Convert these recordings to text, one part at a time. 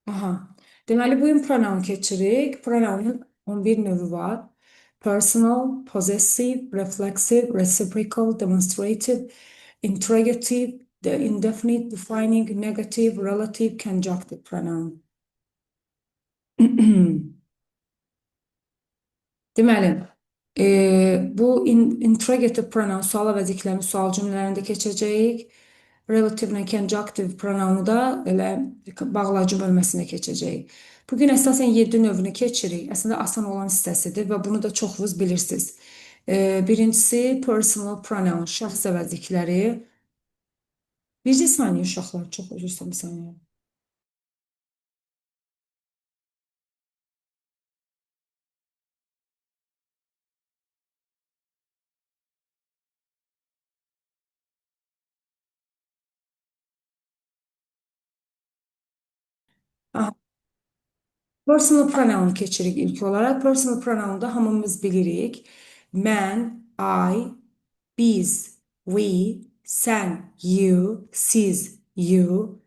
Aha. Deməli, bu gün pronoun keçirik. Pronounun 11 növü var. Personal, possessive, reflexive, reciprocal, demonstrative, interrogative, the indefinite, defining, negative, relative, conjunctive pronoun. Deməli, bu interrogative pronoun sual əvəzliklərini sual cümlələrində keçəcəyik. Relative və conjunctive pronounu da elə bağlacı bölməsində keçəcəyik. Bugün əsasən 7 növünü keçirik. Əslində asan olan hissəsidir və bunu da çoxunuz bilirsiniz. Birincisi personal pronoun, şəxs əvəzlikləri. Bircə saniyə uşaqlar, çox üzr istəyirəm, bir saniyə. Aha, personal pronoun keçirik ilk olaraq. Personal pronounda hamımız bilirik. Mən, I, biz, we, sən, you, siz, you,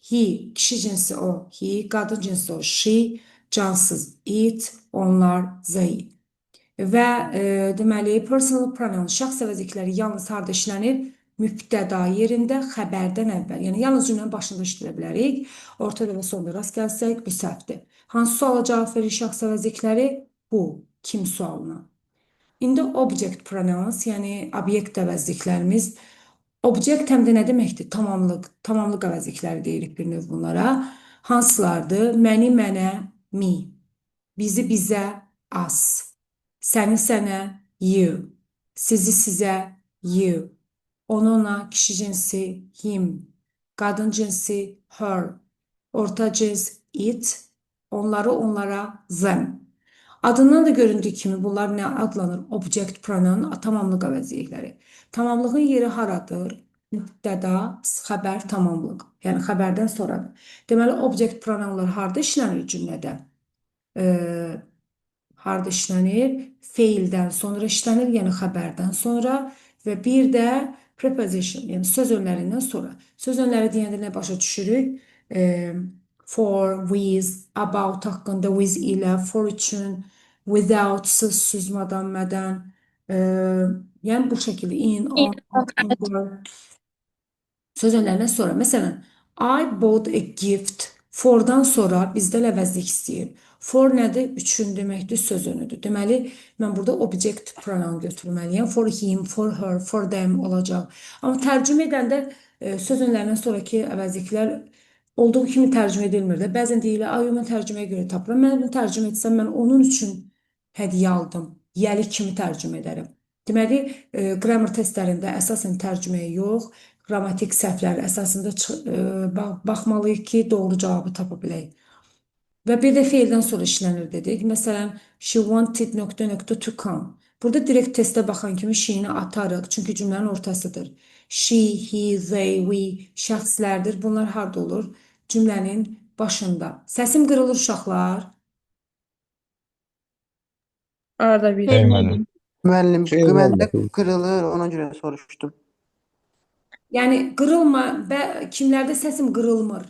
he, kişi cinsi o, he, qadın cinsi o, she, cansız, it, onlar, they. Və deməli, personal pronoun şəxs əvəzlikləri yalnız harda işlənir? Mübtəda yerində, xəbərdən əvvəl. Yəni, yalnız cümlənin başında işləyə bilərik. Ortada və sonda rast gəlsək, bu səhvdir. Hansı suala cavab verir şəxs əvəzlikləri? Bu, kim sualına. İndi object pronouns, yəni obyekt əvəzliklərimiz. Object həm də nə deməkdir? Tamamlıq əvəzlikləri deyirik bir növ bunlara. Hansılardır? Məni, mənə, me. Bizi, bizə, us. Səni, sənə, you. Sizi, sizə, you. Onu, ona, kişi cinsi, him. Qadın cinsi, her. Orta cins, it. Onları, onlara, them. Adından da göründüyü kimi bunlar nə adlanır? Object pronoun, tamamlıq əvəzlikləri. Tamamlığın yeri haradır? Mübtəda, xəbər, tamamlıq. Yəni xəbərdən sonradır. Deməli, object pronounlar harda işlənir cümlədə? Harda işlənir? Feildən sonra işlənir, yəni xəbərdən sonra və bir də preposition, yəni söz önlərindən sonra. Söz önləri deyəndə nə başa düşürük? For, with, about haqqında, with ilə, for üçün, without, sızmadan, mədən, yəni bu şəkildə in, on, under, söz önlərindən sonra. Məsələn, I bought a gift. For-dan sonra bizdə əvəzlik istəyir. For nədir? Üçün deməkdir, söz önüdür. Deməli, mən burada object pronoun götürməliyəm. For him, for her, for them olacaq. Amma tərcümə edəndə söz önlərindən sonraki əvəzliklər olduğu kimi tərcümə edilmir də. Bəzən deyilir, ay, mən tərcüməyə görə tapıram. Mən bunu tərcümə etsəm, mən onun üçün hədiyyə aldım. Yəli kimi tərcümə edərəm. Deməli, grammar testlərində əsasən tərcüməyə yox, qrammatik səhvlər əsasında baxmalıyıq ki, doğru cavabı tapa bilək. Və bir də feildən sonra işlənir dedik. Məsələn, she wanted ... to come. Burada direkt testə baxan kimi she-ni atarıq, çünki cümlənin ortasıdır. She, he, they, we şəxslərdir. Bunlar harda olur? Cümlənin başında. Səsim qırılır uşaqlar. Arada bir. Eyvallah. Müəllim, Eyvallah. məndə qırılır, ona görə soruşdum. Yəni qırılma, kimlərdə səsim qırılmır?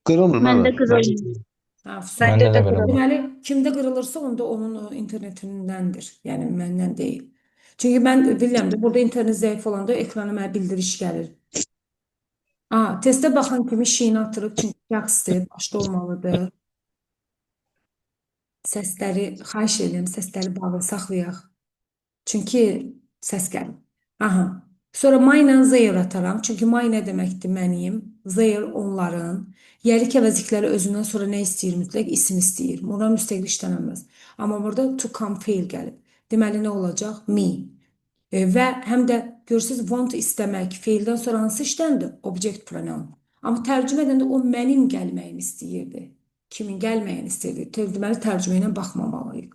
Qırılmır Məndə mənə. qırılmır. Ha, Məndə də qırılmır. deməli, kimdə qırılırsa onda onun internetindəndir. Yəni məndən deyil. Çünki mən bilirəm də burada internet zəif olanda ekrana mənə bildiriş gəlir. Testə baxan kimi şeyini atırıq, çünki şəxsdir, başda olmalıdır. Səsləri, xahiş edirəm, səsləri bağlı saxlayaq. Çünki səs gəlir. Sonra my ilə their ataram. Çünki my nə deməkdir? Mənim. Their onların. Yəlik əvəzlikləri özündən sonra nə istəyir? Mütləq isim istəyir. Buna müstəqil işlənilməz. Amma burada to come fail gəlib. Deməli nə olacaq? Me. Və həm də görürsünüz want istəmək feildən sonra hansı işləndir? Object pronoun. Amma tərcümə edəndə o mənim gəlməyimi istəyirdi. Kimin gəlməyini istəyirdi? Deməli tərcümə ilə baxmamalıyıq.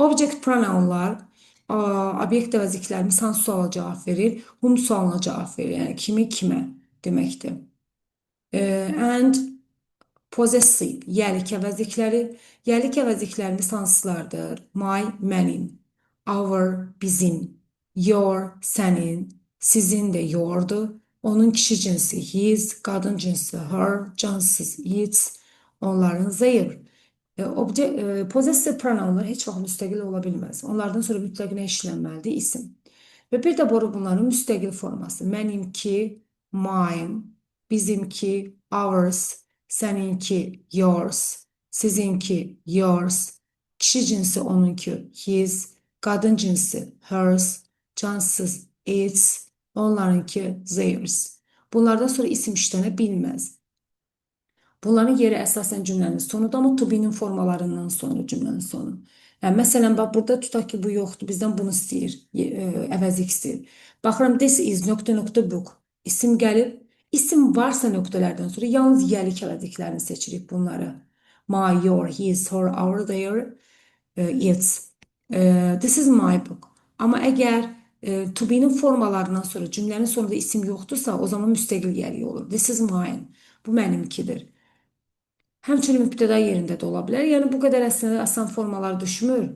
Object pronounlar obyekt əvəzliklərimiz hansı suala cavab verir? Whom sualına cavab verir. Yəni kimi kimə deməkdir. And possessive, yəlik əvəzlikləri. Yəlik əvəzliklərimiz hansılardır? My, mənim. Our, bizim. Your, sənin. Sizin də yourdur. Onun kişi cinsi his, qadın cinsi her, cansız its. Onların zayıf. Possessive pronounlar heç vaxt müstəqil ola bilməz. Onlardan sonra mütləq nə işlənməlidir? İsim. Və bir də bunların müstəqil forması. Mənimki, mine, bizimki, ours, səninki, yours, sizinki, yours, kişi cinsi onunki, his, qadın cinsi, hers, cansız, its, onlarınki, theirs. Bunlardan sonra isim işlənə bilməz. Bunların yeri əsasən cümlənin sonudur, amma to be-nin formalarından sonra cümlənin sonu. Yəni, məsələn, bax, burada tutaq ki, bu yoxdur, bizdən bunu istəyir, əvəzlik istəyir. Baxıram, this is nöqtə book. İsim gəlib, isim varsa nöqtələrdən sonra yalnız yəlik əvəzliklərini seçirik bunları. My, your, his, her, our, their, its. This is my book. Amma əgər to be-nin formalarından sonra cümlənin sonunda isim yoxdursa, o zaman müstəqil yəlik olur. This is mine. Bu mənimkidir. Həmçinin mübtəda yerində də ola bilər. Yəni, bu qədər əslində asan formalar düşmür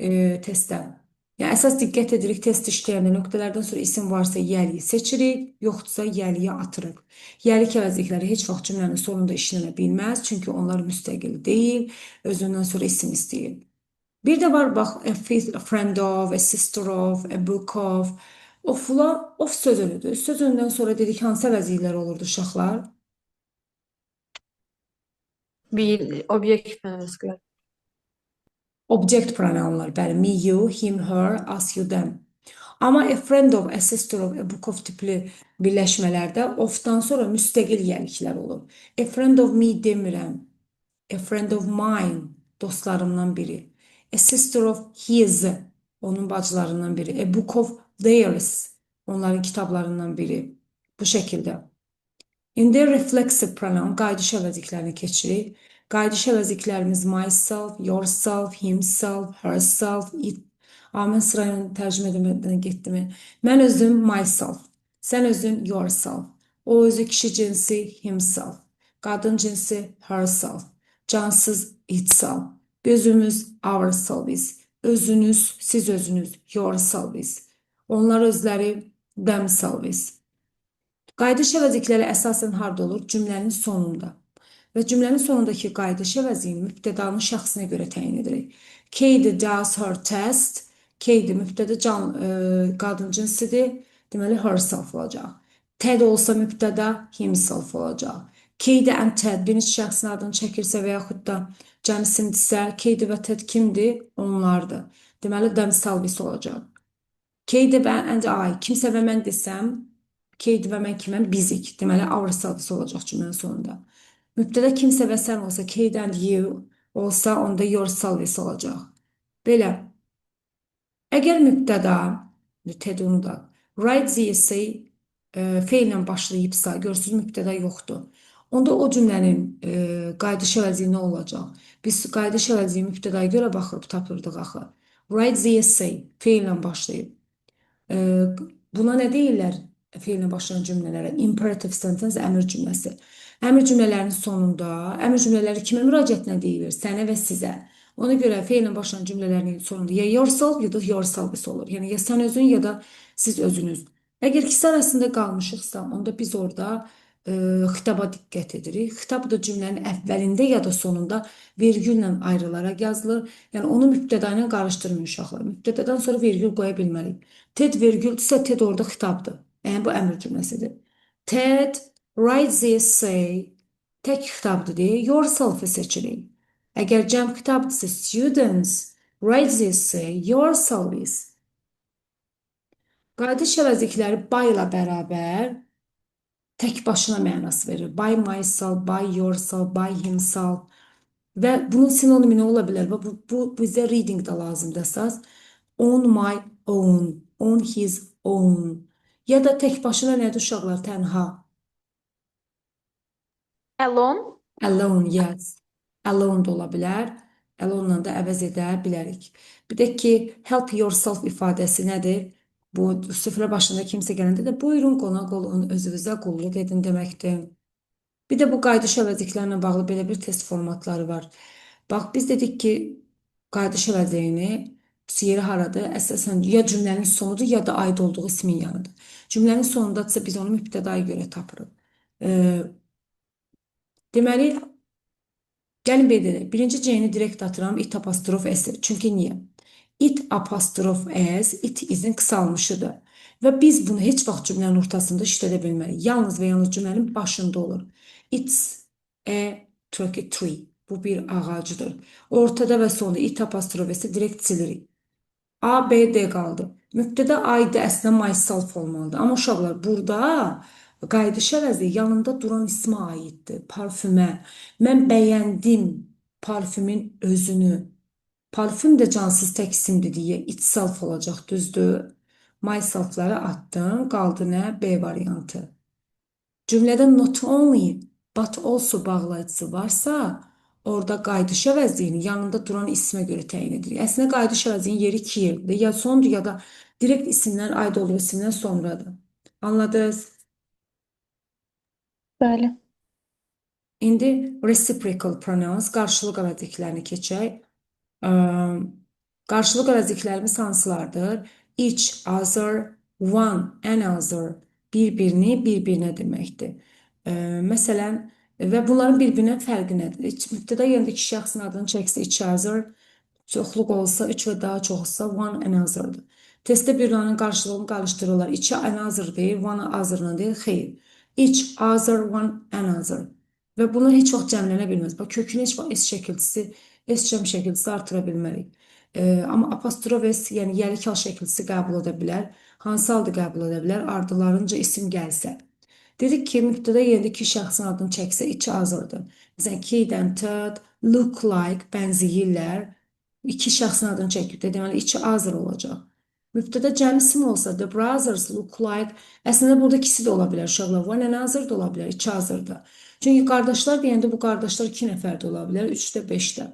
testdən. Yəni, əsas diqqət edirik test işləyəndə nöqtələrdən sonra isim varsa yəliyi seçirik, yoxdursa yəliyi atırıq. Yəlik əvəzlikləri heç vaxt cümlənin sonunda işlənə bilməz, çünki onlar müstəqil deyil, özündən sonra isim istəyir. Bir də var, bax, a friend of, a sister of, a book of. Of'la, of sözünüdür. Sözündən sonra dedik hansı əvəzliklər olurdu uşaqlar? Bir obyekt mənasıqlar. Object pronounlar, bəli, me, you, him, her, us, you, them. Amma a friend of, a sister of, a book of tipli birləşmələrdə of-dan sonra müstəqil yəliklər olur. A friend of me demirəm. A friend of mine, dostlarımdan biri. A sister of his, onun bacılarından biri. A book of theirs, onların kitablarından biri. Bu şəkildə. İndi reflexive pronoun, qayıdış əvəzliklərini keçirik. Qayıdış əvəzliklərimiz myself, yourself, himself, herself, it. Mən sırayla tərcümə etmədən getdim. Mən özüm myself, sən özün yourself. O özü kişi cinsi himself, qadın cinsi herself, cansız itself. Özümüz ourselves, özünüz, siz özünüz yourselves. Onlar özləri themselves. Qayıdış əvəzlikləri əsasən harda olur? Cümlənin sonunda. Və cümlənin sonundakı qayıdış əvəzini mübtədanın şəxsinə görə təyin edirik. Katie does her test. Katie mübtədə qadın cinsidir. Deməli, herself olacaq. Ted olsa mübtəda himself olacaq. Katie and Ted bir neçə şəxsin adını çəkirsə və yaxud da cəmsindirsə, Katie və Ted kimdir? Onlardır. Deməli, themselves olacaq. Katie and I, kimsə və mən desəm, Katie və mən kiməm? Bizik. Deməli, ourselves olacaq cümlənin sonunda. Mübtədə kimsə və sən olsa, Katie and you olsa, onda yourselves olacaq. Belə. Əgər mübtəda, Ted onu da, write the essay feillə başlayıbsa, görürsünüz mübtəda yoxdur. Onda o cümlənin qayıdış əvəzliyi nə olacaq? Biz qayıdış əvəzliyi mübtədaya görə baxıb tapırdıq axı. Write the essay feillə başlayıb. Buna nə deyirlər? Feillə başlayan cümlələrə imperative sentence, əmr cümləsi. Əmr cümlələrinin sonunda, əmr cümlələri kimə müraciətinə deyilir? Sənə və sizə. Ona görə feillə başlayan cümlələrin sonunda ya yourself ya da yourselves olur. Yəni ya sən özün ya da siz özünüz. Əgər ikisi arasında qalmışıqsa, onda biz orada xitaba diqqət edirik. Xitab da cümlənin əvvəlində ya da sonunda vergüllə ayrılaraq yazılır. Yəni onu mübtəda ilə qarışdırmayın uşaqlar. Mübtədadan sonra vergül qoya bilmərik. Ted vergüldürsə, Ted orada xitabdır. Yəni bu əmr cümləsidir. Ted writes the essay. Tək xitabdır deyə yourself-ı seçirik. Əgər cəm xitabdırsa, students write the essay yourselves. Qayıdış əvəzlikləri by ilə bərabər tək başına mənası verir. By myself, by yourself, by himself. Və bunun sinonimi nə ola bilər? Bu bizə reading da lazımdır əsas. On my own, on his own. Ya da tək başına nədir uşaqlar? Tənha. Alone. Alone, yes. Alone da ola bilər. Alone-la da əvəz edə bilərik. Bir də ki, help yourself ifadəsi nədir? Bu süfrə başında kimsə gələndə də buyurun qonaq olun, özünüzə qulluq edin deməkdir. Bir də bu qayıdış əvəzliklərlə bağlı belə bir test formatları var. Bax, biz dedik ki, qayıdış əvəzliyini yeri haradır? Əsasən ya cümlənin sonudur, ya da aid olduğu ismin yanıdır. Cümlənin sonundadırsa biz onu mübtədaya görə tapırıq. Deməli, Gəlin belə edək. Birinci C-ni direkt atıram. It apostrof S. Çünki niyə? It apostrof S, it izin kısalmışıdır. Və biz bunu heç vaxt cümlənin ortasında işlədə bilmərik. Yalnız və yalnız cümlənin başında olur. It's a turkey tree. Bu bir ağacıdır. Ortada və sonunda it apostrof S direkt silirik. A, B, D qaldı. Mübtədə aid əslində myself olmalıdır. Amma uşaqlar burada qayıdış əvəzi yanında duran ismə aiddir. Parfümə. Mən bəyəndim parfümün özünü. Parfüm də cansız tək isimdir deyə itself olacaq, düzdür? Myself'ları attım. Qaldı nə? B variantı. Cümlədə not only but also bağlayıcısı varsa, orada qayıdış əvəzliyini yanında duran ismə görə təyin edirik. Əslində qayıdış əvəzliyinin yeri iki yerdir. Ya sondur, ya da direkt isimdən aid olduğu isimdən sonradır. Anladınız? Bəli. İndi reciprocal pronouns, qarşılıq əvəzliklərini keçək. Qarşılıq əvəzliklərimiz hansılardır? Each, other, one, another. Bir-birini, bir-birinə deməkdir. Məsələn, və bunların bir-birinə fərqi nədir? Mübtəda yerində iki şəxsin adını çəksə each other, çoxluq olsa, üç və daha çoxsa one another'dır. Testdə birlərinin qarşılığını qarışdırırlar. İki another deyir, one other'ını deyir. Xeyr. Each, other, one another. Və bunlar heç vaxt cəmlənə bilməz. Bax, kökünü heç vaxt S şəkilçisi, S cəm şəkilçisi artıra bilmərik. Amma apostrof S, yəni yəlik hal şəkilçisi qəbul edə bilər. Hansı halda qəbul edə bilər? Ardılarınca isim gəlsə. Dedik ki, mübtədə yerində iki şəxsin adını çəksə, iki azırdır. Məsələn, kid and third, look like, bənzəyirlər. İki şəxsin adını çəkib də, deməli, iki azır olacaq. Mübtədə cəm isim olsa, the brothers look like, əslində burada ikisi də ola bilər, uşaqlar, one another da ola bilər, iki azır da. Çünki qardaşlar deyəndə bu qardaşlar iki nəfər də ola bilər, üç də, beş də.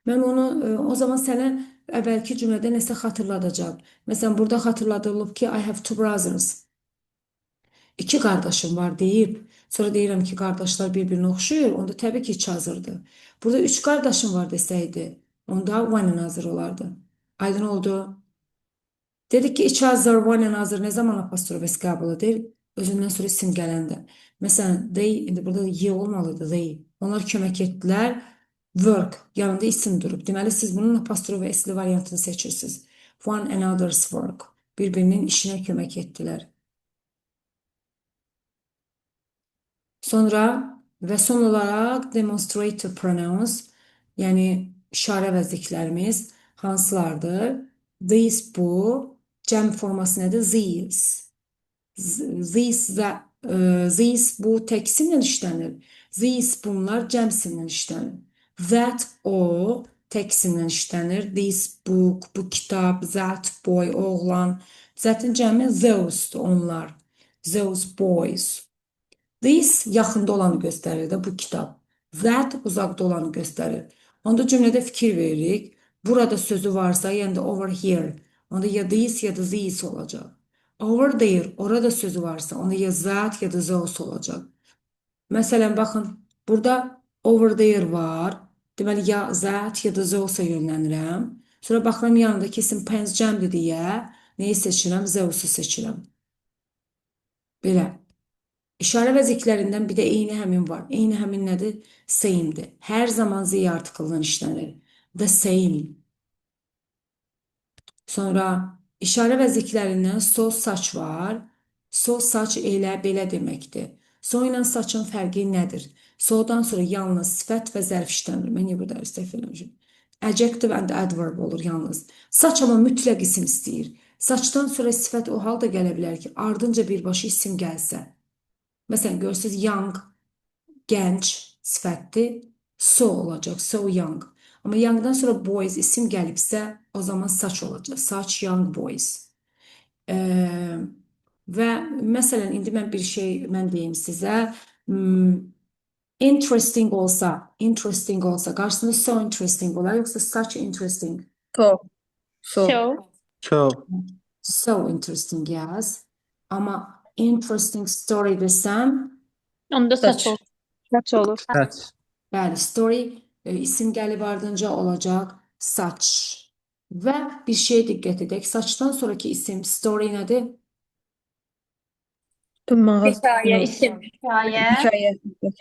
Mən onu, o zaman sənə əvvəlki cümlədə nəsə xatırladacağım. Məsələn, burada xatırladılıb ki, I have two brothers. İki qardaşım var deyib, sonra deyirəm ki, qardaşlar bir-birinə oxşuyur, onda təbii ki, iki hazırdır. Burada üç qardaşım var desəydi, onda one another olardı. Aydın oldu. Dedik ki, each other, one another nə zaman apostrof S qəbul edir? Özündən sonra isim gələndə. Məsələn, they, indi burada y olmalıdır, they. Onlar kömək etdilər, work, yanında isim durub. Deməli, siz bunun apostrof S-li variantını seçirsiniz. One another's work. Bir-birinin işinə kömək etdilər. Sonra və son olaraq demonstrative pronouns, yəni işarə vəziklərimiz hansılardır? These bu, cəm forması nədir? These. These bu tək isimlə işlənir. These bunlar cəm isimlə işlənir. That o tək isimlə işlənir. This book, bu kitab, that boy, oğlan. Zaten cəmi those onlar. Those boys. This yaxında olanı göstərir də bu kitab. That uzaqda olanı göstərir. Onda cümlədə fikir veririk. Burada sözü varsa, yəni də over here. Onda ya this ya da these olacaq. Over there, orada sözü varsa, onda ya that ya da those olacaq. Məsələn, baxın, burada over there var. Deməli, ya that ya da those-a yönlənirəm. Sonra baxıram yanındakı isim pəncəmdir deyə neyi seçirəm? Those-u seçirəm. Belə. İşarə vəziklərindən bir də eyni həmin var. Eyni həmin nədir? Same'dir. Hər zaman Z artıqıldan işlənir. The same. Sonra işarə vəziklərindən sol saç var. Sol saç elə belə deməkdir. Sol ilə saçın fərqi nədir? Soldan sonra yalnız sifət və zərf işlənir. Mən niyə burada səhv eləmişəm? Adjective and adverb olur yalnız. Saç amma mütləq isim istəyir. Saçdan sonra sifət o halda gələ bilər ki, ardınca birbaşa isim gəlsə. Məsələn, görürsünüz, young, gənc sifətdir, so olacaq, so young. Amma youngdan sonra boys isim gəlibsə, o zaman saç olacaq, saç, young boys. Və məsələn, indi mən bir şey deyim sizə, interesting olsa, qarşısında so interesting olar, yoxsa such interesting? So interesting yaz. Amma interesting story desəm, Onda saç olur. Saç olur. Saç. bəli, story isim gəlib ardınca olacaq saç. Və bir şeye diqqət edək. Saçdan sonraki isim story nədir? Mağaz Hekayə, isim. Hekayə. hekayə.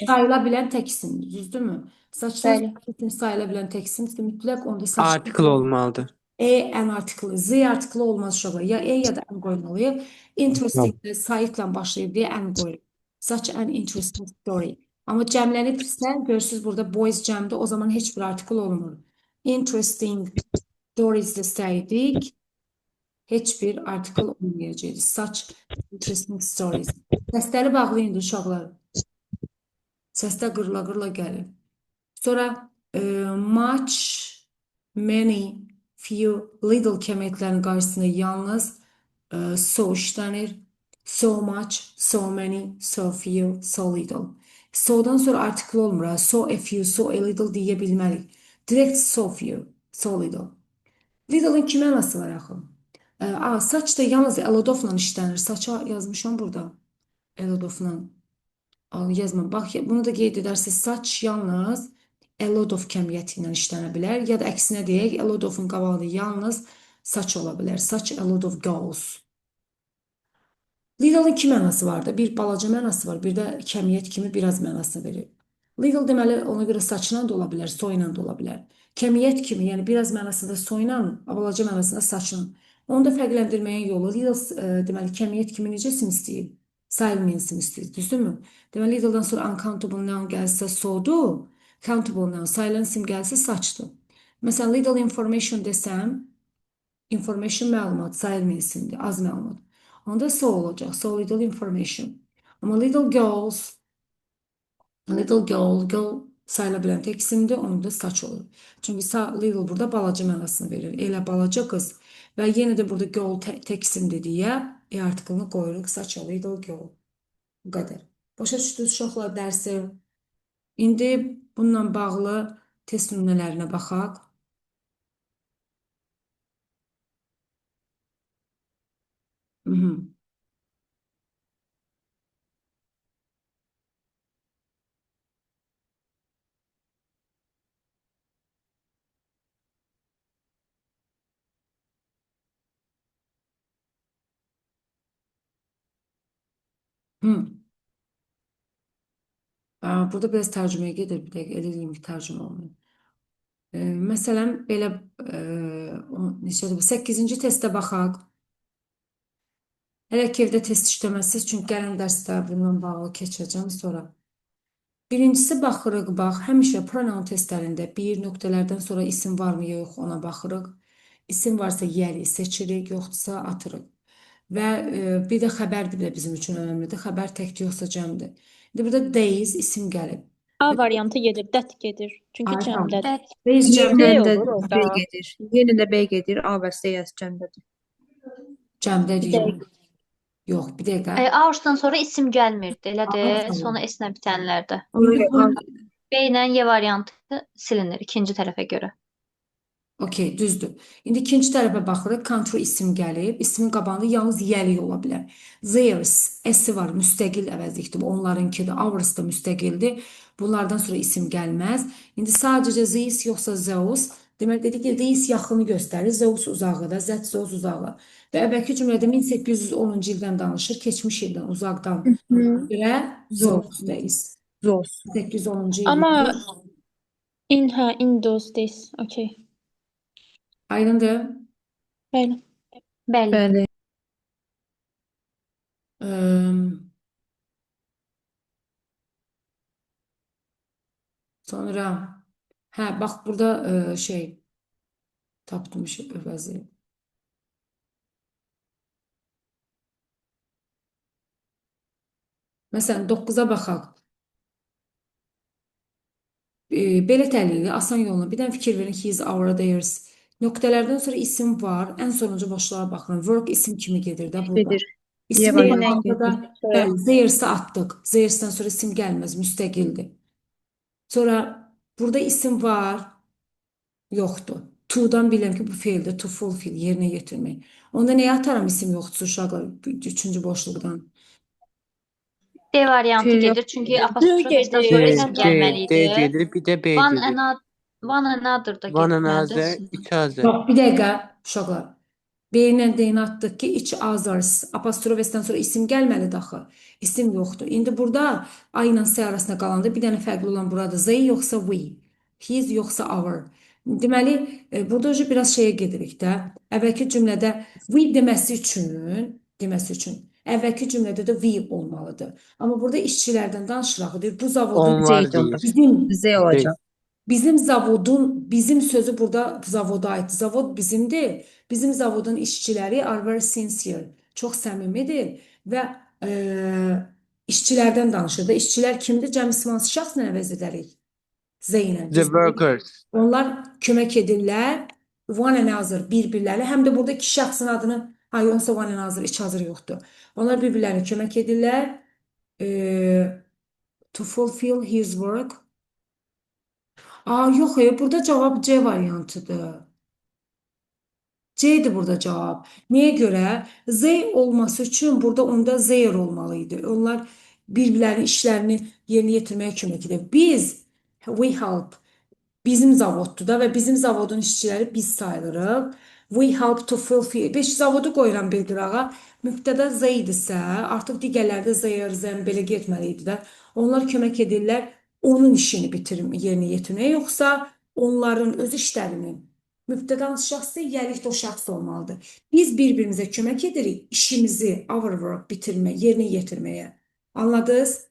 Sayıla bilən tək isimdir, düzdürmü? Saçlar Bəli. isim sayıla bilən tək isimdir. Mütləq onda saç Artikel olmalıdır. en artiklı, z artiklı olmaz uşaqlar. Ya ya da en qoymalıyıq. Interesting sayıqla başlayıb deyə en qoyuruq. Such an interesting story. Amma cəmlənibsə, görürsüz burada boys cəmdə, o zaman heç bir artikl olmur. Interesting stories desəydik, heç bir artikl olmayacaqdı. Such interesting stories. Səsləri bağlayın uşaqlar. Səslər qırla-qırla gəlir. Sonra much, many, few, little kəmiyyətlərin qarşısına yalnız so işlənir. So much, so many, so few, so little. So'dan sonra artikl olmur. So a few, so a little deyə bilmərik. Direkt so few, so little. Little'ın ki mənası var axı? Saç da yalnız elodofla işlənir. Saça yazmışam burada. Elodofla. Yazma. Bax, bunu da qeyd edərsiniz. Saç yalnız elodof kəmiyyəti ilə işlənə bilər. Ya da əksinə deyək, elodofun qabağında yalnız saç ola bilər. Saç elodof goes. Little'ın iki mənası var da. Bir balaca mənası var. Bir də kəmiyyət kimi biraz mənasını verir. Little deməli ona görə saçla da ola bilər, soyla da ola bilər. Kəmiyyət kimi, yəni biraz mənasında soyla, balaca mənasında saçla. Onu da fərqləndirməyin yolu. Little deməli kəmiyyət kimi necə sim istəyir? Sayılmayan sim istəyir, düzdürmü? Deməli little'dan sonra uncountable noun gəlsə sodur, countable noun sayılan sim gəlsə saçdır. Məsələn, little information desəm, information məlumat, sayılmayan simdir, az məlumat. Onda so olacaq. So little information. Amma little girls, little girl sayıla bilən tək isimdir, onun da saç olur. Çünki little burada balaca mənasını verir. Elə balaca qız. Və yenə də burada girl tək isimdir deyə artiklını qoyuruq. Saç olur, little girl. Bu qədər. Başa düşdünüz uşaqlar dərsi. İndi bununla bağlı test nümunələrinə baxaq. Burada biraz tərcüməyə gedir. Bir dəqiqə elə deyim ki, tərcümə olmuyor. Məsələn, belə neçədir bu? 8-ci testə baxaq. Hələ ki evdə test işləməsiz, çünki gələn dərsdə bununla bağlı keçəcəm sonra. Birincisi baxırıq, bax, həmişə pronoun testlərində bir nöqtələrdən sonra isim varmı, yox, ona baxırıq. İsim varsa yəli seçirik, yoxdursa atırıq. Və bir də xəbərdir də bizim üçün önəmlidir. Xəbər təkdir, yoxsa cəmdir. İndi burada days isim gəlib. A variantı gedir, that gedir. Çünki Ay, tamam. cəmdədir. Days cəmdə Yenə Yenə də olur orada. B gedir. Yenə də B gedir. A və S cəmdədir. cəmdədir, Bir yox. Yox, bir dəqiqə. A-dan sonra isim gəlmirdi, elədir. Aferin. Sonra S-lə bitənlərdə. İndi bu B ilə Y variantı silinir ikinci tərəfə görə. okey, düzdür. İndi ikinci tərəfə baxırıq. Country isim gəlib. İsmin qabağında yalnız yəli ola bilər. Theirs, S-i var, müstəqil əvəzlikdir. Onlarınki də, ours da müstəqildir. Bunlardan sonra isim gəlməz. İndi sadəcə these yoxsa those. Demək dedik ki, these yaxını göstərir. Those uzağı da, that those uzağı. Və əvvəlki cümlədə 1810-cu ildən danışır. Keçmiş ildən, uzaqdan. Və those-dayız. Zos. 1810-cu il. Amma in those days. Okay. Aydındır. Bəli. Bəli. Bəli. Sonra bax burada tapdım əvəzi. Məsələn 9-a baxaq. Belə təhlili asan yolla bir dənə fikir verin ki, is, our, theirs. Nöqtələrdən sonra isim var. Ən sonuncu boşluğa baxın. Work isim kimi gedir də burada. Gedir. İsim Y olan variantı halda gedir. bəli, theirs'ı atdıq. Theirs'dən sonra isim gəlməz, müstəqildir. Sonra burada isim var, yoxdur. To'dan bilirəm ki, bu feildir. To fulfill, yerinə yetirmək. Onda nəyə atarım isim yoxdursa uşaqlar? Üçüncü boşluqdan. D variantı Şey gedir. Çünki apostrof gedir. S-dən sonra isim D, gəlməli D idi. gedir, bir də B One gedir. another da One getməlidir. another, each other. Yox, bir dəqiqə uşaqlar. B-lə D-ni atdıq ki, each others. Apostrof S-dən sonra isim gəlməlidir axı. İsim yoxdur. İndi burada I ilə S arasında qalanda bir dənə fərqli olan burada they yoxsa we. His yoxsa our. Deməli, burada biraz şeyə gedirik də. Əvvəlki cümlədə we deməsi üçün əvvəlki cümlədə də we olmalıdır. Amma burada işçilərdən danışırıq. Deyir, bu zavodun Onlar Zeyd deyir. olur. bizim Z olacaq. bizim sözü burada zavoda aid. Zavod bizimdir. Bizim zavodun işçiləri are very sincere. Çox səmimidir və işçilərdən danışır da. İşçilər kimdir? Cəmisi hansı şəxslə əvəz edərik? Zeynə. The workers. Onlar kömək edirlər. One another bir-birləri. Həm də burada iki şəxsin adını yoxsa one another, iç hazır yoxdur. Onlar bir-birlərinə kömək edirlər. To fulfill his work. Yox, burada cavab C variantıdır. C'dir burada cavab. Niyə görə? Z olması üçün burada onda there olmalıydı. Onlar bir-birlərinin işlərini yerinə yetirməyə kömək edir. We help. Bizim zavoddur da və bizim zavodun işçiləri biz sayılırıq. We help to fulfill. 5 zavodu qoyuram bir qırağa. Mübtəda Z idisə, artıq digərlərdə zəyər, zəm belə getməliydi də. Onlar kömək edirlər onun işini yerinə yetirməyə, yoxsa onların öz işlərinin. Mübtəda hansı şəxssə, yəlikdə o şəxs olmalıdır. Biz bir-birimizə kömək edirik işimizi, our work yerinə yetirməyə. Anladınız?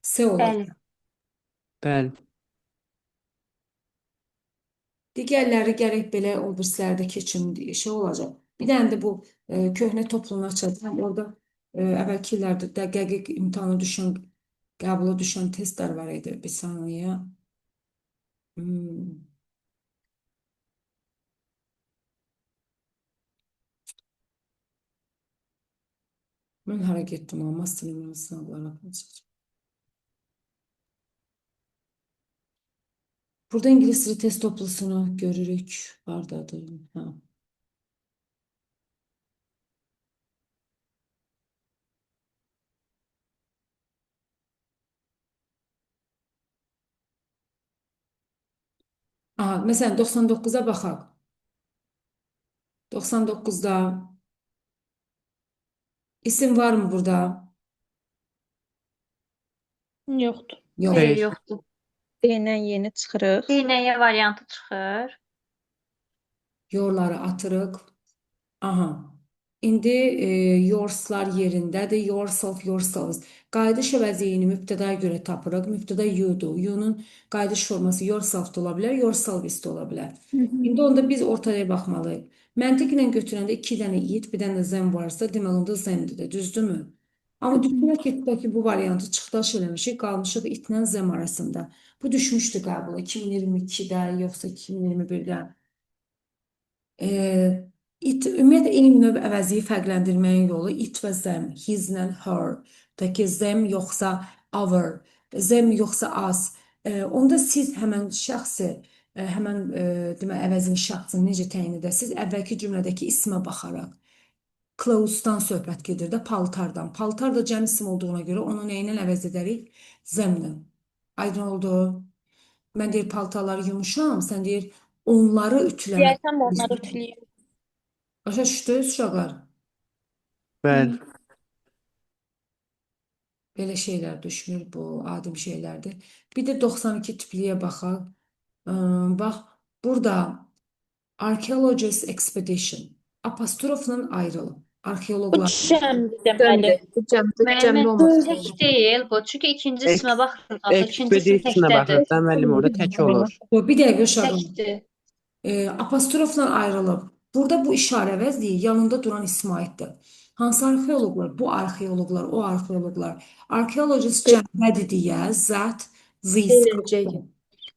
S olacaq. Bəli. Digərləri gərək belə o birislərdə keçim şey olacaq. Bir dənə də bu köhnə topluluğunu açacağım. Orada əvvəlki illərdə dəqiq imtahana düşən, qəbula düşən testlər var idi. Bir saniyə. Mən hara getdim, amma sınırlı sınavlara baxacağım. Burada İngilis dili test toplusunu görürük. Hardadır? Məsələn, 99-a baxaq. 99-da isim var mı burada? Yoxdur. Yox. Xeyr, yoxdur. D-lə yeni çıxırıq. D-yə variantı çıxır. Yorları atırıq. İndi yourslar yerindədir. Yourself, yourselves. Qayıdış əvəziyini mübtədaya görə tapırıq. Mübtəda you'dur. You'nun qayıdış forması yourself da ola bilər, yourselves də ola bilər. İndi onda biz ortaya baxmalıyıq. Məntiqlə götürəndə 2 dənə it, bir dənə them varsa, deməli onda themdir də, düzdürmü? Amma düşünək ki, bu variantı çıxdaş eləmişik, qalmışıq itlə them arasında. Bu düşmüşdü qəbula 2022-də, yoxsa 2021-də. Ümumiyyətlə, eyni növ əvəziyi fərqləndirməyin yolu it və them, his ilə her. Təki them yoxsa our, them yoxsa us. Onda siz həmən şəxsi, həmən əvəzin şəxsini necə təyin edəsiniz? Əvvəlki cümlədəki ismə baxaraq. Clothes-dan söhbət gedir də, paltardan. Paltar da cəm isim olduğuna görə onu nə ilə əvəz edərik? Zemlə. Aydın oldu. Mən deyir, paltarları yumuşam, sən deyir, onları ütüləmək. Deyərsəm onları ütüləyir. Başa düşdünüz, uşaqlar? Bəli. Belə şeylər düşmür, bu adim şeylərdir. Bir də 92 tipliyə baxaq. Bax, burada Archaeologist Expedition apostrofla ayrılıb. Bu Arxeologlar. cəmdir deməli. Bu cəmdə Müəllimə cəmli olması tək lazım. deyil bu. Çünki ikinci ismə baxırıq. İkincisi Expedition'a təkdədir. baxırsan, müəllim, orada tək olur. Bir dəqiqə uşaqlar. Təkdir. Apostrofla ayrılıb. Burada bu işarə əvəzliyi yanında duran ismə aiddir. Hansı arxeoloqlar? Bu arxeoloqlar, o arxeoloqlar. Archaeologist cəmbədir deyə zat, this.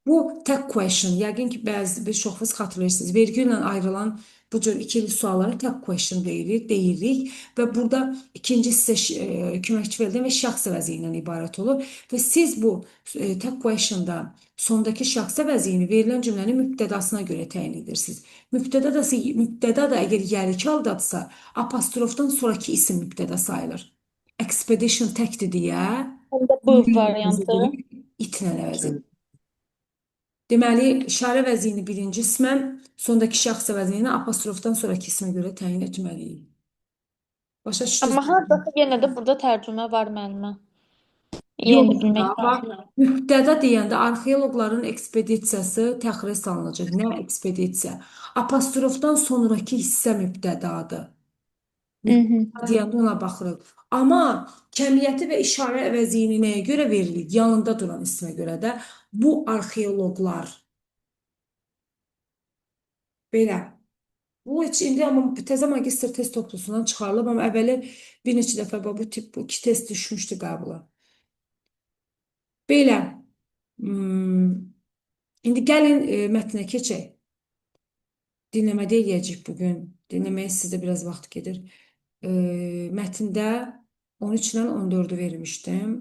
Bu tək question. Yəqin ki, biz çoxunuz xatırlayırsınız. Vergü ilə ayrılan bu cür ikili suallara tək question deyirik və burada ikinci sizə köməkçi verilən və şəxs əvəzi ilə ibarət olur və siz bu tək questionda sondakı şəxs əvəzini verilən cümlənin mübtədasına görə təyin edirsiniz. Mübtəda da əgər yəlik aldadsa, apostrofdan sonraki isim mübtəda sayılır. Expedition təkdir deyə Onda bu variantı. itlə əvəz edilir. Deməli, işarə vəzini birinci ismə, sondakı şəxs vəzinini apostrofdan sonraki ismə görə təyin etməliyik. Başa Amma düşdünüz? hardasa yenə də burada tərcümə var müəllimə. Yox, Yenə də bilmək bax, lazım. mübtəda deyəndə arxeoloqların ekspedisiyası təxirə salınacaq. Nə ekspedisiya? Apostrofdan sonraki hissə mübtədadır. Mhm. Deyəndə ona baxırıq. Amma kəmiyyəti və işarə əvəzini nəyə görə verilir? Yanında duran ismə görə də bu arxeoloqlar. Belə. Bu heç indi amma təzə magistr test toplusundan çıxarılıb, amma əvvəli bir neçə dəfə bu tip bu iki test düşmüşdü qəbula. Belə. İndi gəlin mətnə keçək. Dinləmədə eləyəcək bugün. Dinləməyə sizdə biraz vaxt gedir. Mətndə 13 ilə 14-ü vermişdim.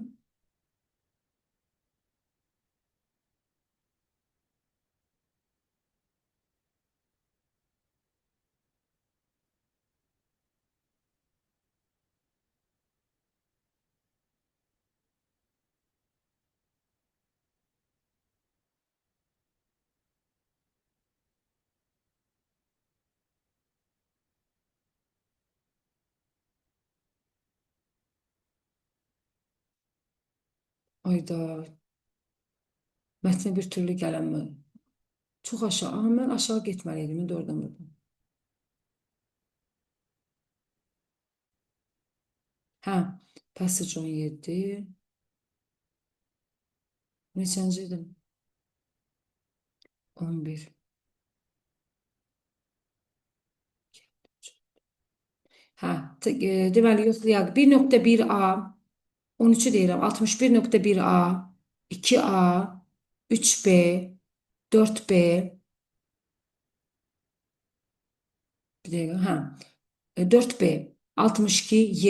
Ayda. Mətnə bir türlü gələnmə. Çox aşağı. Aha, mən aşağı getməliydim. İndi oradan buradan. Hə. Passage 17. Neçənci idim? 11. Hə. Deməli, yoxlayaq. 1.1a 13-ü deyirəm. 61.1a 2a 3b 4b bir dəqiqə. Hə. 4b 62y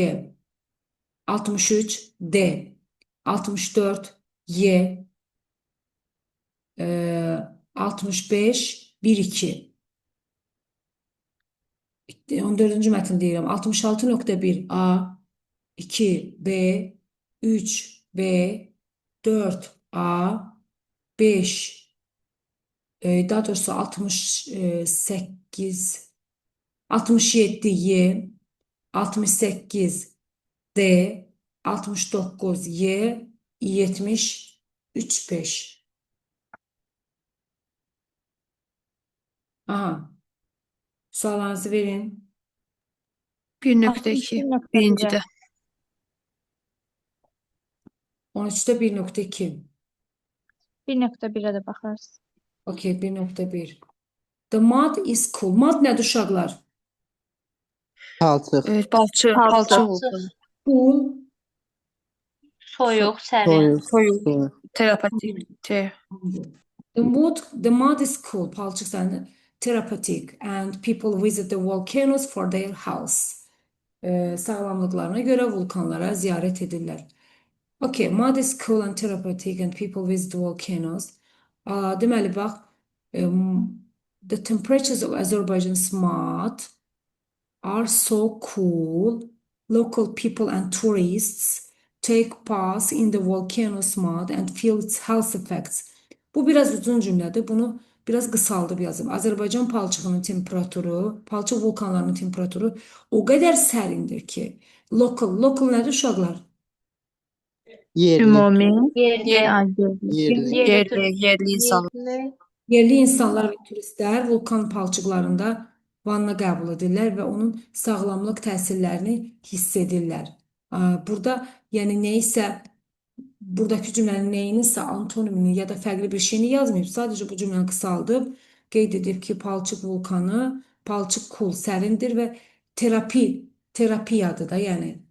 63d 64y 65 1-2 14-cü mətn deyirəm. 66.1a 2b 3b 4a 5 daha doğrusu 68 67y 68d 69y 73 5. Aha. Suallarınızı verin. 1.2 birincidə. 13'te 1.2. 1.1-ə də baxarız. Okey, 1.1. The mud is cool. Mud nədir uşaqlar? Palçıq. Palçıq oldu. Cool. Soyuq, sərin. Soyuq. Terapatik. The mud is cool. Palçıq sənin therapeutic and people visit the volcanoes for their health. Sağlamlıqlarına görə vulkanlara ziyarət edirlər. Okay, mud is cool and therapeutic and people visit volcanoes. Deməli, bax, the temperatures of Azerbaijan's mud are so cool. Local people and tourists take part in the volcano's mud and feel its health effects. Bu biraz uzun cümlədir. Bunu biraz qısaldıb yazım. Azərbaycan palçığının temperaturu, palçıq vulkanlarının temperaturu o qədər sərindir ki, local nədir uşaqlar? Yerli. Ümumi. Yerli. Yerli insanlar. Yerli insanlar və turistlər vulkan palçıqlarında vanna qəbul edirlər və onun sağlamlıq təsirlərini hiss edirlər. Burada yəni neysə buradakı cümlənin neyinsə antonimini ya da fərqli bir şeyini yazmayıb. Sadəcə bu cümləni qısaldıb qeyd edib ki, palçıq vulkanı, palçıq kul sərindir və terapiyadır da yəni.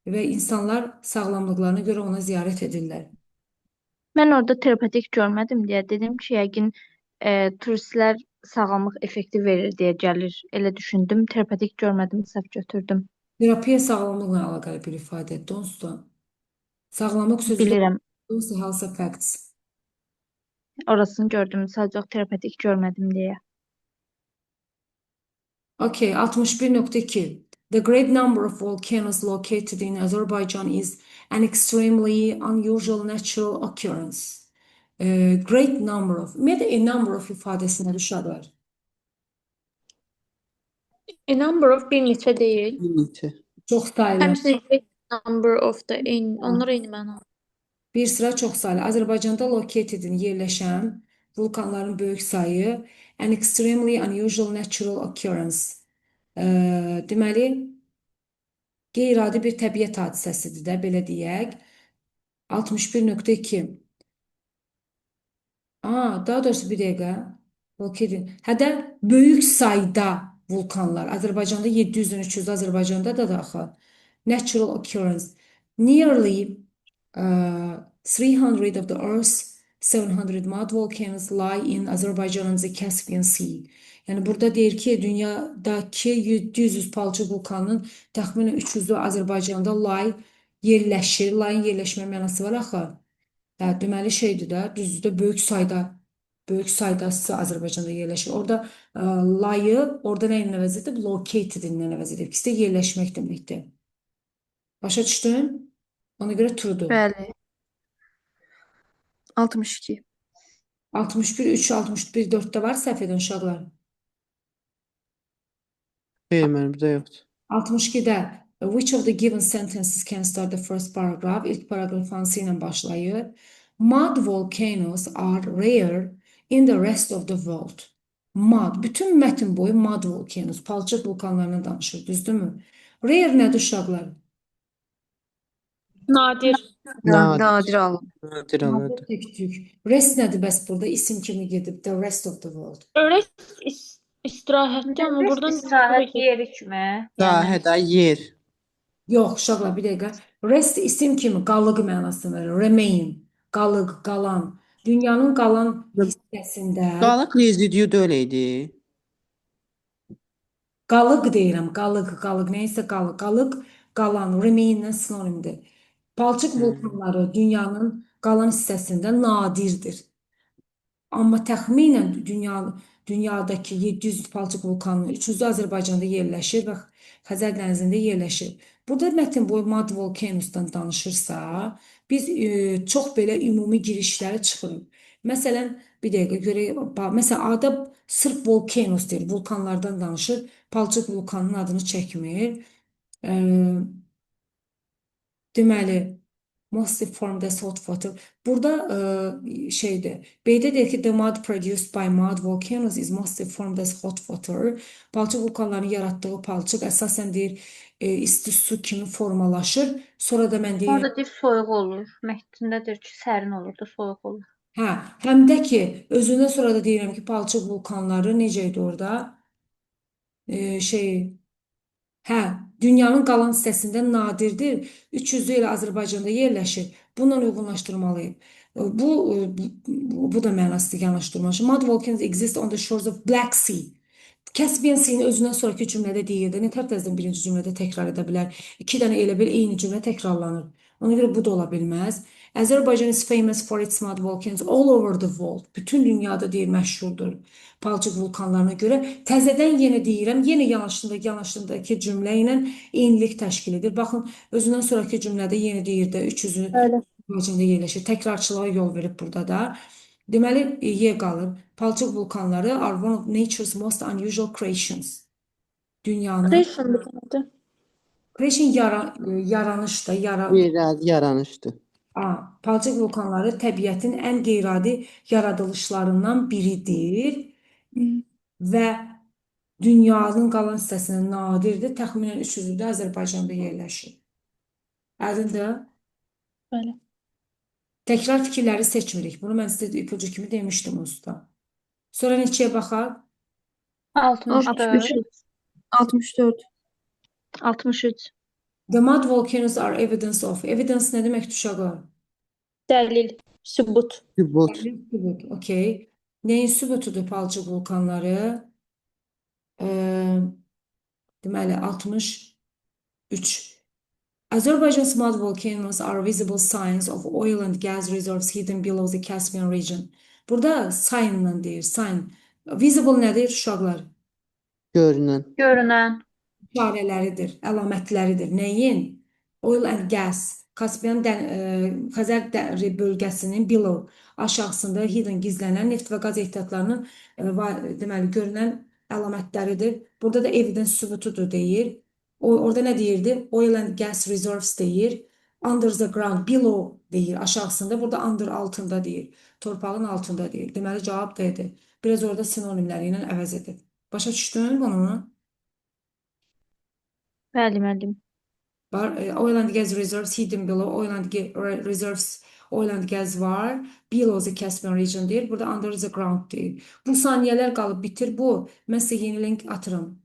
Və insanlar sağlamlıqlarına görə ona ziyarət edirlər. Mən orada terapetik görmədim deyə dedim ki, yəqin turistlər sağlamlıq effekti verir deyə gəlir. Elə düşündüm. Terapetik görmədim, səhv götürdüm. Terapiya sağlamlıqla əlaqəli bir ifadədir. Onsuz da sağlamlıq sözü Bilirəm. health effects. Orasını gördüm. Sadəcə terapetik görmədim deyə. Okay, 61.2. The great number of volcanoes located in Azerbaijan is an extremely unusual natural occurrence. Great number of. Ümumiyyətlə, a number of ifadəsinə uşaqlar. A number of bir neçə deyil. Bir neçə. Çox saylı. Həmçinin great number of da eyni, onlar eyni məna. Bir sıra çox saylı. Azərbaycanda locatedin yerləşən vulkanların böyük sayı, an extremely unusual natural occurrence. Deməli, qeyri-adi bir təbiət hadisəsidir də, belə deyək. 61.2. Daha doğrusu bir dəqiqə. Located. Hədə böyük sayda vulkanlar. Azərbaycanda 700-dən 300, Azərbaycanda da axı. Natural occurrence. Nearly 300 of the Earth's 700 mud volcanoes lie in Azerbaijan and the Caspian Sea. Yəni burada deyir ki, dünyadakı 700 palçıq vulkanının təxminən 300-ü Azərbaycanda yerləşir. Layın yerləşmə mənası var axı. Deməli şeydir də, düzdür də böyük saydası Azərbaycanda yerləşir. Orada layı, orada nə ilə əvəz edib? Located ilə əvəz edib. İkisi də yerləşmək deməkdir. Başa düşdün? Ona görə truedur. Bəli. 62. 61, 3, 61, 4-də var səhv edən uşaqlar. Xeyr, mənimdə yoxdur. 62-də which of the given sentences can start the first paragraph? İlk paragraf hansı ilə başlayır? Mud volcanoes are rare in the rest of the world. Mud. Bütün mətn boyu mud volcanoes, palçıq vulkanlarından danışır, düzdürmü? Rare nədir uşaqlar? Nadir. Nadir alım. Nadir Nadir alırdı. tək-tük. Rest nədir bəs burada? İsim kimi gedib. The rest of the world. Öyrək istirahətdə, amma buradan İstirahət yeri kimi. Sahədə yer. Yox, uşaqlar bir dəqiqə. Rest isim kimi qalıq mənasını verir. Remain, qalıq, qalan. Dünyanın qalan hissəsində Qalıq rezidiu da öyle idi. qalıq deyirəm, qalıq, neysə qalıq. Qalıq, qalan, remain-lə sinonimdir. Palçıq vulkanları dünyanın qalan hissəsində nadirdir. Amma təxminən dünyadakı 700 palçıq vulkanının 300-ü Azərbaycanda yerləşir və Xəzər dənizində yerləşir. Burada mətn boyu mud volcanoesdan danışırsa, biz çox belə ümumi girişləri çıxırıq. Məsələn, bir dəqiqə görək, məsələn, ada sırf volcanoes deyir, vulkanlardan danışır, palçıq vulkanının adını çəkmir. Deməli, mostly formed as hot water. Burada şeydir. B'də deyir ki, the mud produced by mud volcanoes is mostly formed as hot water. Palçıq vulkanların yaratdığı palçıq əsasən deyir isti su kimi formalaşır. Sonra da mən deyirəm, Orada deyir soyuq olur. Mətndə deyir ki, sərin olur da soyuq olur. həm də ki, özündən sonra da deyirəm ki, palçıq vulkanları necə idi orada? Dünyanın qalan hissəsində nadirdir. 300-ü ilə Azərbaycanda yerləşir. Bununla uyğunlaşdırmalıyıq. Bu da mənasını yanaşdırmaq. Mud volcanoes exist on the shores of Black Sea. Caspian Sea-ni özündən sonraki cümlədə deyirdi. Nətər təzədən birinci cümlədə təkrar edə bilər? 2 dənə elə bir eyni cümlə təkrarlanır. Ona görə bu da ola bilməz. Azerbaijan is famous for its mud volcanoes all over the world. Bütün dünyada deyir məşhurdur. Palçıq vulkanlarına görə. Təzədən yenə deyirəm, yenə yanaşdığındakı cümlə ilə eynilik təşkil edir. Baxın, özündən sonraki cümlədə yenə deyir də 300-ü Azərbaycanda yerləşir. Təkrarçılığa yol verib burada da. Deməli, Y qalır. Palçıq vulkanları are one of nature's most unusual creations. Dünyanın Creation bir dənədir. creation yaranış da, Yaranışdı. palçıq vulkanları təbiətin ən qeyri-adi yaradılışlarından biridir və dünyanın qalan hissəsində nadirdir. Təxminən 300-ü də Azərbaycanda yerləşir. Aydındır? Bəli. Təkrar fikirləri seçmirik. Bunu mən sizə ipucu kimi demişdim usta. Sonra neçəyə baxaq? 64. 64. 63. The mud volcanoes are evidence of. Evidence nə deməkdir uşaqlar? Dəlil, sübut. Sübut. Sübut, okey. Nəyin sübutudur palçıq vulkanları? Deməli, 63. Azerbaijan's mud volcanoes are visible signs of oil and gas reserves hidden below the Caspian region. Burada sign-la deyir, sign. Visible nədir uşaqlar? Görünən. Görünən. İşarələridir, əlamətləridir. Nəyin? Oil and gas. Xəzər bölgəsinin below aşağısında hidden gizlənən neft və qaz ehtiyatlarının deməli görünən əlamətləridir. Burada da evidence sübutudur deyir. Orada nə deyirdi? Oil and gas reserves deyir. Under the ground, below deyir aşağısında. Burada under altında deyir. Torpağın altında deyir. Deməli cavab D-dir. Biraz orada sinonimləri ilə əvəz edin. Başa düşdün bunu? Bəli, müəllim. Oil and gas reserves hidden below. Oil and reserves, oil and gas var. Below the Caspian region deyir. Burada under the ground deyir. Bu saniyələr qalıb bitir. Bu. Mən sizə yeni link atıram.